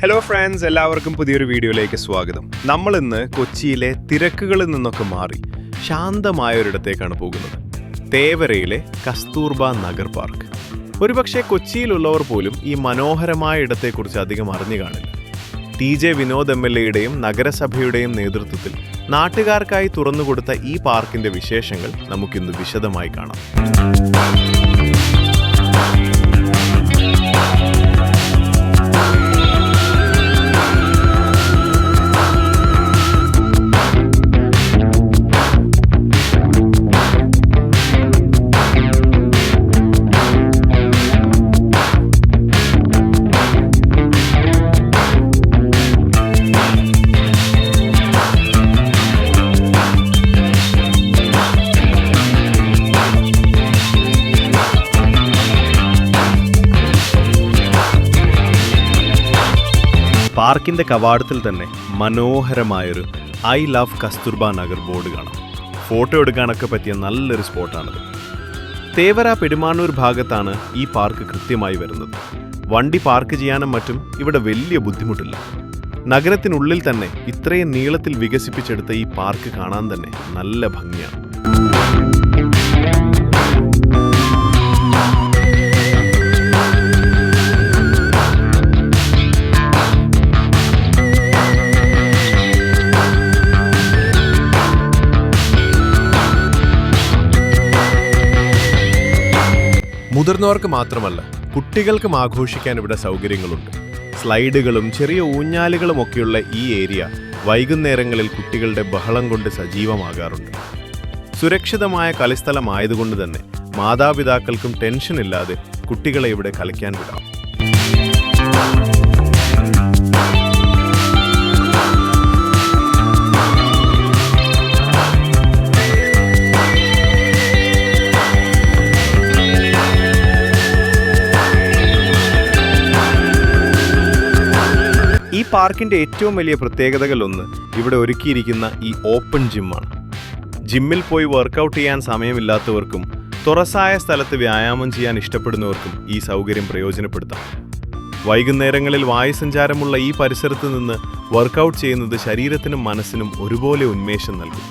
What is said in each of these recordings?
Hello friends, എല്ലാവർക്കും പുതിയൊരു വീഡിയോയിലേക്ക് സ്വാഗതം. നമ്മൾ ഇന്ന് കൊച്ചിയിലെ തിരക്കുകളിൽ നിന്നൊക്കെ മാറി ശാന്തമായ ഒരിടത്തേക്കാണ് പോകുന്നത്. തേവരയിലെ കസ്തൂർബ നഗർ പാർക്ക്. ഒരുപക്ഷെ കൊച്ചിയിലുള്ളവർ പോലും ഈ മനോഹരമായ ഇടത്തെക്കുറിച്ച് അധികം അറിഞ്ഞു കാണില്ല. TJ വിനോദ് MLAയുടെയും നഗരസഭയുടെയും നേതൃത്വത്തിൽ നാട്ടുകാർക്കായി തുറന്നുകൊടുത്ത ഈ പാർക്കിന്റെ വിശേഷങ്ങൾ നമുക്കിന്ന് വിശദമായി കാണാം. പാർക്കിന്റെ കവാടത്തിൽ തന്നെ മനോഹരമായൊരു I love Kasturba Nagar board കാണാം. ഫോട്ടോ എടുക്കാനൊക്കെ പറ്റിയ നല്ലൊരു സ്പോട്ടാണിത്. തേവര പെരുമാനൂർ ഭാഗത്താണ് ഈ പാർക്ക് കൃത്യമായി വരുന്നത്. വണ്ടി പാർക്ക് ചെയ്യാനും മറ്റും ഇവിടെ വലിയ ബുദ്ധിമുട്ടില്ല. നഗരത്തിനുള്ളിൽ തന്നെ ഇത്രയും നീളത്തിൽ വികസിപ്പിച്ചെടുത്ത ഈ പാർക്ക് കാണാൻ തന്നെ നല്ല ഭംഗിയാണ്. മുതിർന്നവർക്ക് മാത്രമല്ല, കുട്ടികൾക്കും ആഘോഷിക്കാൻ ഇവിടെ സൗകര്യങ്ങളുണ്ട്. സ്ലൈഡുകളും ചെറിയ ഊഞ്ഞാലുകളും ഒക്കെയുള്ള ഈ ഏരിയ വൈകുന്നേരങ്ങളിൽ കുട്ടികളുടെ ബഹളം കൊണ്ട് സജീവമാകാറുണ്ട്. സുരക്ഷിതമായ കളിസ്ഥലമായതുകൊണ്ട് തന്നെ മാതാപിതാക്കൾക്കും ടെൻഷൻ ഇല്ലാതെ കുട്ടികളെ ഇവിടെ കളിക്കാൻ വിടാം. ഈ പാർക്കിന്റെ ഏറ്റവും വലിയ പ്രത്യേകതകളൊന്ന് ഇവിടെ ഒരുക്കിയിരിക്കുന്ന ഈ ഓപ്പൺ ജിമ്മാണ്. ജിമ്മിൽ പോയി വർക്കൗട്ട് ചെയ്യാൻ സമയമില്ലാത്തവർക്കും തുറസായ സ്ഥലത്ത് വ്യായാമം ചെയ്യാൻ ഇഷ്ടപ്പെടുന്നവർക്കും ഈ സൗകര്യം പ്രയോജനപ്പെടുത്താം. വൈകുന്നേരങ്ങളിൽ വായുസഞ്ചാരമുള്ള ഈ പരിസരത്ത് നിന്ന് വർക്കൗട്ട് ചെയ്യുന്നത് ശരീരത്തിനും മനസ്സിനും ഒരുപോലെ ഉന്മേഷം നൽകും.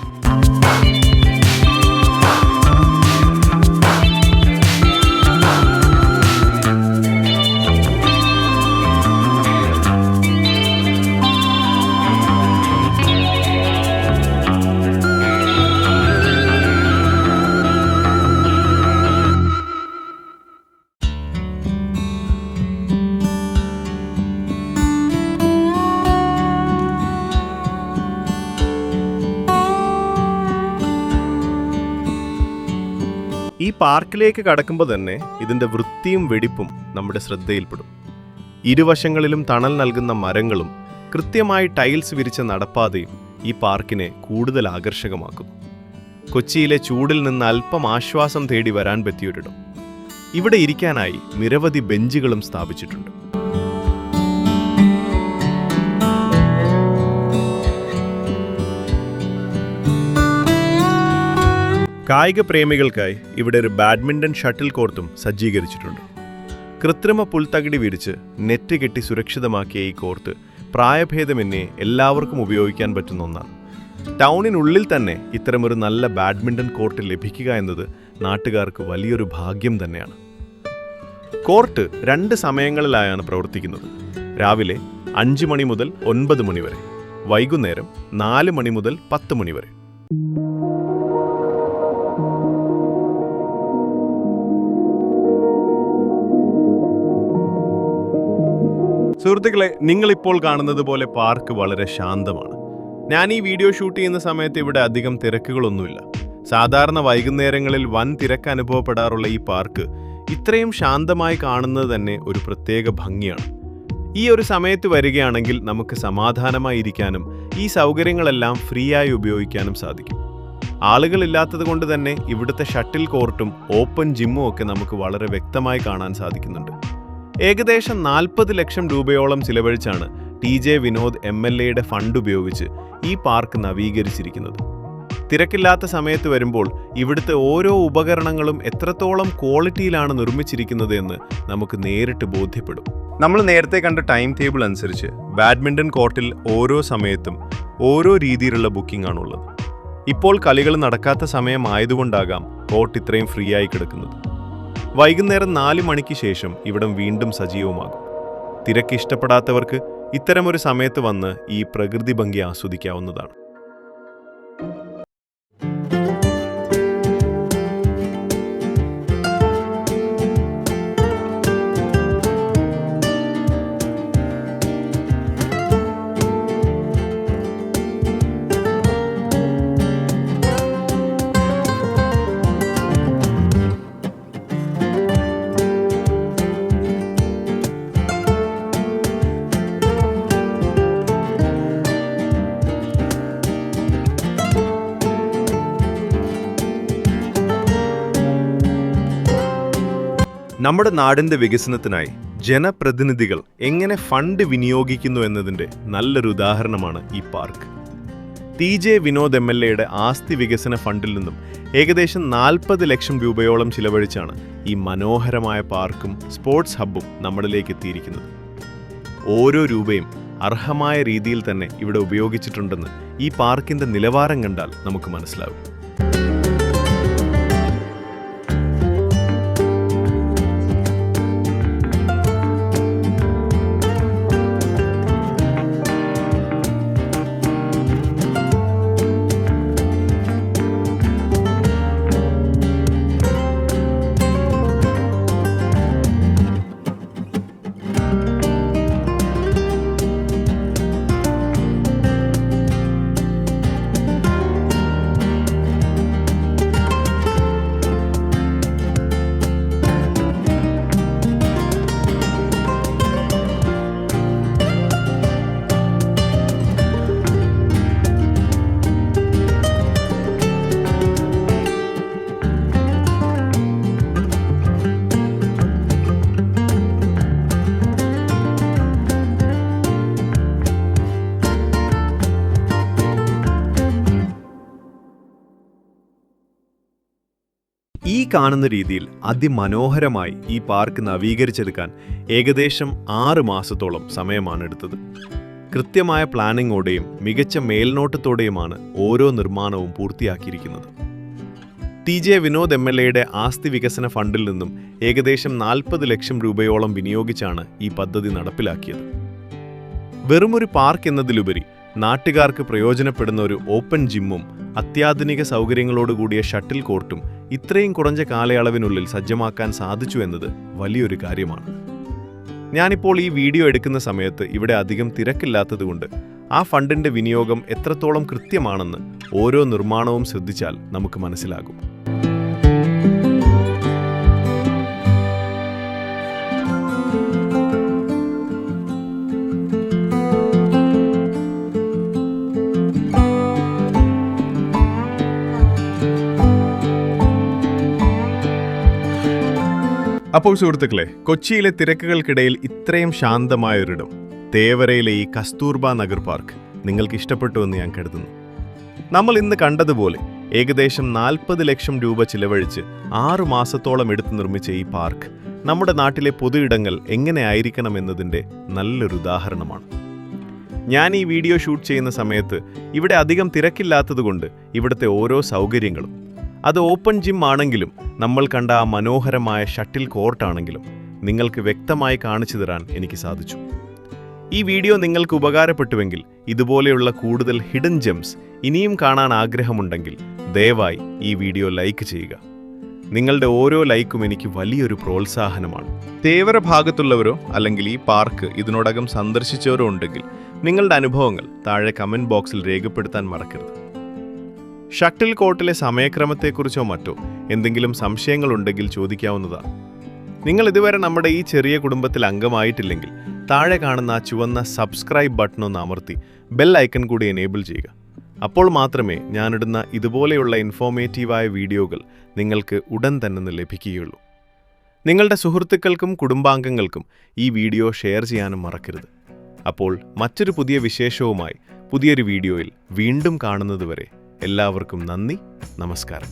ഈ പാർക്കിലേക്ക് കടക്കുമ്പോൾ തന്നെ ഇതിൻ്റെ വൃത്തിയും വെടിപ്പും നമ്മുടെ ശ്രദ്ധയിൽപ്പെടും. ഇരുവശങ്ങളിലും തണൽ നൽകുന്ന മരങ്ങളും കൃത്യമായി ടൈൽസ് വിരിച്ച നടപ്പാതയും ഈ പാർക്കിനെ കൂടുതൽ ആകർഷകമാക്കുന്നു. കൊച്ചിയിലെ ചൂടിൽ നിന്ന് അല്പം ആശ്വാസം തേടി വരാൻ പറ്റിയൊരിടം. ഇവിടെ ഇരിക്കാനായി നിരവധി ബെഞ്ചുകളും സ്ഥാപിച്ചിട്ടുണ്ട്. കായിക പ്രേമികൾക്കായി ഇവിടെ ഒരു ബാഡ്മിൻ്റൺ ഷട്ടിൽ കോർട്ടും സജ്ജീകരിച്ചിട്ടുണ്ട്. കൃത്രിമ പുൽത്തകിടി വിരിച്ച് നെറ്റ് കെട്ടി സുരക്ഷിതമാക്കിയ ഈ കോർട്ട് പ്രായഭേദമന്യേ എല്ലാവർക്കും ഉപയോഗിക്കാൻ പറ്റുന്ന ഒന്നാണ്. ടൗണിനുള്ളിൽ തന്നെ ഇത്തരമൊരു നല്ല ബാഡ്മിൻ്റൺ കോർട്ട് ലഭിക്കുക എന്നത് നാട്ടുകാർക്ക് വലിയൊരു ഭാഗ്യം തന്നെയാണ്. കോർട്ട് 2 സമയങ്ങളിലായാണ് പ്രവർത്തിക്കുന്നത്. രാവിലെ 5 മണി മുതൽ 9 മണി വരെ, വൈകുന്നേരം 4 മണി മുതൽ 10 മണി വരെ. സുഹൃത്തുക്കളെ, നിങ്ങളിപ്പോൾ കാണുന്നത് പോലെ പാർക്ക് വളരെ ശാന്തമാണ്. ഞാൻ ഈ വീഡിയോ ഷൂട്ട് ചെയ്യുന്ന സമയത്ത് ഇവിടെ അധികം തിരക്കുകളൊന്നുമില്ല. സാധാരണ വൈകുന്നേരങ്ങളിൽ വൻ തിരക്ക് അനുഭവപ്പെടാറുള്ള ഈ പാർക്ക് ഇത്രയും ശാന്തമായി കാണുന്നത് തന്നെ ഒരു പ്രത്യേക ഭംഗിയാണ്. ഈ ഒരു സമയത്ത് വരികയാണെങ്കിൽ നമുക്ക് സമാധാനമായി ഇരിക്കാനും ഈ സൗകര്യങ്ങളെല്ലാം ഫ്രീ ആയി ഉപയോഗിക്കാനും സാധിക്കും. ആളുകളില്ലാത്തത് കൊണ്ട് തന്നെ ഇവിടുത്തെ ഷട്ടിൽ കോർട്ടും ഓപ്പൺ ജിമ്മും ഒക്കെ നമുക്ക് വളരെ വ്യക്തമായി കാണാൻ സാധിക്കുന്നുണ്ട്. ഏകദേശം 40 ലക്ഷം രൂപയോളം ചിലവഴിച്ചാണ് TJ വിനോദ് MLAയുടെ ഫണ്ട് ഉപയോഗിച്ച് ഈ പാർക്ക് നവീകരിച്ചിരിക്കുന്നത്. തിരക്കില്ലാത്ത സമയത്ത് വരുമ്പോൾ ഇവിടുത്തെ ഓരോ ഉപകരണങ്ങളും എത്രത്തോളം ക്വാളിറ്റിയിലാണ് നിർമ്മിച്ചിരിക്കുന്നത് എന്ന് നമുക്ക് നേരിട്ട് ബോധ്യപ്പെടും. നമ്മൾ നേരത്തെ കണ്ട ടൈം ടേബിൾ അനുസരിച്ച് ബാഡ്മിൻ്റൺ കോർട്ടിൽ ഓരോ സമയത്തും ഓരോ രീതിയിലുള്ള ബുക്കിംഗ് ആണുള്ളത്. ഇപ്പോൾ കളികൾ നടക്കാത്ത സമയമായതുകൊണ്ടാകാം കോർട്ട് ഇത്രയും ഫ്രീ ആയി കിടക്കുന്നത്. വൈകുന്നേരം 4 മണിക്ക് ശേഷം ഇവിടം വീണ്ടും സജീവമാകും. തിരക്ക് ഇഷ്ടപ്പെടാത്തവർക്ക് ഇത്തരമൊരു സമയത്ത് വന്ന് ഈ പ്രകൃതി ഭംഗി ആസ്വദിക്കാവുന്നതാണ്. നമ്മുടെ നാടിൻ്റെ വികസനത്തിനായി ജനപ്രതിനിധികൾ എങ്ങനെ ഫണ്ട് വിനിയോഗിക്കുന്നു എന്നതിൻ്റെ നല്ലൊരു ഉദാഹരണമാണ് ഈ പാർക്ക്. TJ വിനോദ് MLA ആസ്തി വികസന ഫണ്ടിൽ നിന്നും ഏകദേശം 40 ലക്ഷം രൂപയോളം ചിലവഴിച്ചാണ് ഈ മനോഹരമായ പാർക്കും സ്പോർട്സ് ഹബ്ബും നമ്മളിലേക്ക് എത്തിയിരിക്കുന്നത്. ഓരോ രൂപയും അർഹമായ രീതിയിൽ തന്നെ ഇവിടെ ഉപയോഗിച്ചിട്ടുണ്ടെന്ന് ഈ പാർക്കിൻ്റെ നിലവാരം കണ്ടാൽ നമുക്ക് മനസ്സിലാവും. ഈ കാണുന്ന രീതിയിൽ അതിമനോഹരമായി ഈ പാർക്ക് നവീകരിച്ചെടുക്കാൻ ഏകദേശം 6 മാസത്തോളം സമയമാണ് എടുത്തത്. കൃത്യമായ പ്ലാനിങ്ങോടെയും മികച്ച മേൽനോട്ടത്തോടെയുമാണ് ഓരോ നിർമ്മാണവും പൂർത്തിയാക്കിയിരിക്കുന്നത്. TJ വിനോദ് MLA ആസ്തി വികസന ഫണ്ടിൽ നിന്നും ഏകദേശം 40 ലക്ഷം രൂപയോളം വിനിയോഗിച്ചാണ് ഈ പദ്ധതി നടപ്പിലാക്കിയത്. വെറുമൊരു പാർക്ക് എന്നതിലുപരി നാട്ടുകാർക്ക് പ്രയോജനപ്പെടുന്ന ഒരു ഓപ്പൺ ജിമ്മും അത്യാധുനിക സൗകര്യങ്ങളോടുകൂടിയ ഷട്ടിൽ കോർട്ടും ഇത്രയും കുറഞ്ഞ കാലയളവിനുള്ളിൽ സജ്ജമാക്കാൻ സാധിച്ചു എന്നത് വലിയൊരു കാര്യമാണ്. ഞാനിപ്പോൾ ഈ വീഡിയോ എടുക്കുന്ന സമയത്ത് ഇവിടെ അധികം തിരക്കില്ലാത്തതുകൊണ്ട് ആ ഫണ്ടിൻ്റെ വിനിയോഗം എത്രത്തോളം കൃത്യമാണെന്ന് ഓരോ നിർമ്മാണവും ശ്രദ്ധിച്ചാൽ നമുക്ക് മനസ്സിലാകും. അപ്പോൾ സുഹൃത്തുക്കളെ, കൊച്ചിയിലെ തിരക്കുകൾക്കിടയിൽ ഇത്രയും ശാന്തമായൊരിടം, തേവരയിലെ ഈ കസ്തൂർബ നഗർ പാർക്ക് നിങ്ങൾക്ക് ഇഷ്ടപ്പെട്ടു എന്ന് ഞാൻ കരുതുന്നു. നമ്മൾ ഇന്ന് കണ്ടതുപോലെ ഏകദേശം 40 ലക്ഷം രൂപ ചിലവഴിച്ച് 6 മാസത്തോളം എടുത്തു നിർമ്മിച്ച ഈ പാർക്ക് നമ്മുടെ നാട്ടിലെ പൊതു ഇടങ്ങൾ എങ്ങനെയായിരിക്കണം എന്നതിൻ്റെ നല്ലൊരു ഉദാഹരണമാണ്. ഞാൻ ഈ വീഡിയോ ഷൂട്ട് ചെയ്യുന്ന സമയത്ത് ഇവിടെ അധികം തിരക്കില്ലാത്തതുകൊണ്ട് ഇവിടുത്തെ ഓരോ സൗകര്യങ്ങളും, അത് ഓപ്പൺ ജിം ആണെങ്കിലും നമ്മൾ കണ്ട ആ മനോഹരമായ ഷട്ടിൽ കോർട്ടാണെങ്കിലും നിങ്ങൾക്ക് വ്യക്തമായി കാണിച്ചു തരാൻ എനിക്ക് സാധിച്ചു. ഈ വീഡിയോ നിങ്ങൾക്ക് ഉപകാരപ്പെട്ടുവെങ്കിൽ ഇതുപോലെയുള്ള കൂടുതൽ ഹിഡൻ ജെംസ് ഇനിയും കാണാൻ ആഗ്രഹമുണ്ടെങ്കിൽ ദയവായി ഈ വീഡിയോ ലൈക്ക് ചെയ്യുക. നിങ്ങളുടെ ഓരോ ലൈക്കും എനിക്ക് വലിയൊരു പ്രോത്സാഹനമാണ്. തേവര ഭാഗത്തുള്ളവരോ അല്ലെങ്കിൽ ഈ പാർക്ക് ഇതിനോടകം സന്ദർശിച്ചവരോ ഉണ്ടെങ്കിൽ നിങ്ങളുടെ അനുഭവങ്ങൾ താഴെ കമൻറ്റ് ബോക്സിൽ രേഖപ്പെടുത്താൻ മറക്കരുത്. ഷട്ടിൽ കോർട്ടിലെ സമയക്രമത്തെക്കുറിച്ചോ മറ്റോ എന്തെങ്കിലും സംശയങ്ങളുണ്ടെങ്കിൽ ചോദിക്കാവുന്നതാണ്. നിങ്ങൾ ഇതുവരെ നമ്മുടെ ഈ ചെറിയ കുടുംബത്തിൽ അംഗമായിട്ടില്ലെങ്കിൽ താഴെ കാണുന്ന ആ ചുവന്ന സബ്സ്ക്രൈബ് ബട്ടൺ ഒന്ന് അമർത്തി ബെൽ ഐക്കൺ കൂടി എനേബിൾ ചെയ്യുക. അപ്പോൾ മാത്രമേ ഞാനിടുന്ന ഇതുപോലെയുള്ള ഇൻഫോർമേറ്റീവായ വീഡിയോകൾ നിങ്ങൾക്ക് ഉടൻ തന്നെ ലഭിക്കുകയുള്ളൂ. നിങ്ങളുടെ സുഹൃത്തുക്കൾക്കും കുടുംബാംഗങ്ങൾക്കും ഈ വീഡിയോ ഷെയർ ചെയ്യാനും മറക്കരുത്. അപ്പോൾ മറ്റൊരു പുതിയ വിശേഷവുമായി പുതിയൊരു വീഡിയോയിൽ വീണ്ടും കാണുന്നതുവരെ എല്ലാവർക്കും നന്ദി, നമസ്കാരം.